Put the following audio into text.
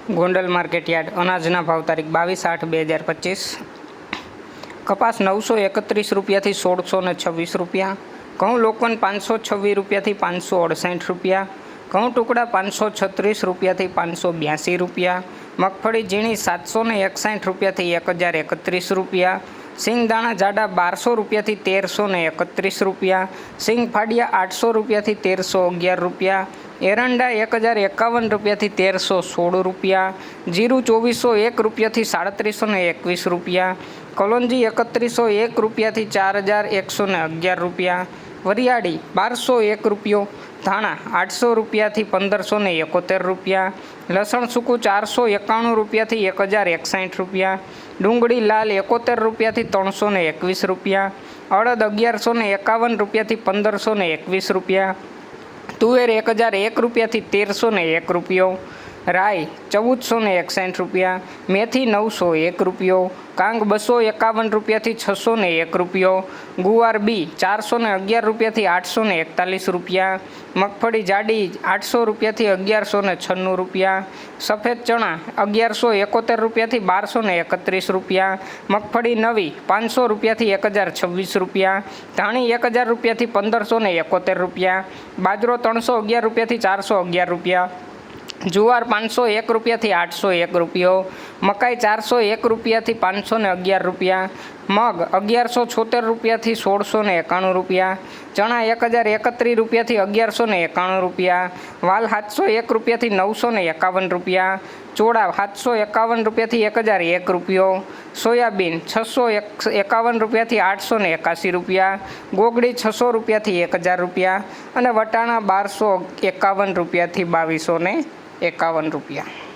Gondal market yard અનાજના ભાવ તારીખ 22/8/2025। કપાસ 931 રૂપિયાથી 1626 રૂપિયા, ઘઉં લોકવન 526 રૂપિયાથી 568 રૂપિયા, ઘઉં ટુકડા 536 રૂપિયાથી 582 રૂપિયા, મગફળી ઝીણી 761 રૂપિયાથી 1031 રૂપિયા, સિંગદાણા જાડા 1200 રૂપિયાથી 1331 રૂપિયા, સિંગ ફાડિયા 800 રૂપિયાથી 1311 રૂપિયા, એરંડા 1051 રૂપિયાથી 1316 રૂપિયા, જીરું 2401 રૂપિયાથી 3721 રૂપિયા, કલોંજી 3101 રૂપિયાથી 4111 રૂપિયા, વરિયાળી 1201 રૂપિયો, ધાણા 800 રૂપિયાથી 1571 રૂપિયા, લસણ સૂકું 491 રૂપિયાથી 1061 રૂપિયા, ડુંગળી લાલ 71 રૂપિયાથી 321 રૂપિયા, અડદ 1151 રૂપિયાથી 1521 રૂપિયા, તુવેર 1001 રૂપિયાથી 1301 રૂપિયો, રાઈ 1461 રૂપિયા, મેથી 901 રૂપિયો, કાંગ 251 રૂપિયાથી 601 રૂપિયો, ગુવાર બી 411 રૂપિયાથી 841 રૂપિયા, મગફળી જાડી 800 રૂપિયાથી 1196 રૂપિયા, સફેદ ચણા 1171 રૂપિયાથી 1231 રૂપિયા, મગફળી નવી 500 રૂપિયાથી 1026 રૂપિયા, ધાણી 1000 રૂપિયાથી 1571 રૂપિયા, બાજરો 311 રૂપિયાથી 411 રૂપિયા, જુવાર 501 રૂપિયાથી 801 રૂપિયો, મકાઈ 401 રૂપિયાથી 511 રૂપિયા, મગ 1176 રૂપિયાથી 1691 રૂપિયા, ચણા 1031 રૂપિયાથી 1191 રૂપિયા, વાલ 701 રૂપિયાથી 951 રૂપિયા, ચોળા 751 રૂપિયાથી 1001 રૂપિયો, સોયાબીન 651 રૂપિયાથી 881 રૂપિયા, ગોગડી 600 રૂપિયાથી 1000 રૂપિયા અને વટાણા 1251 રૂપિયાથી 2251 રૂપિયા।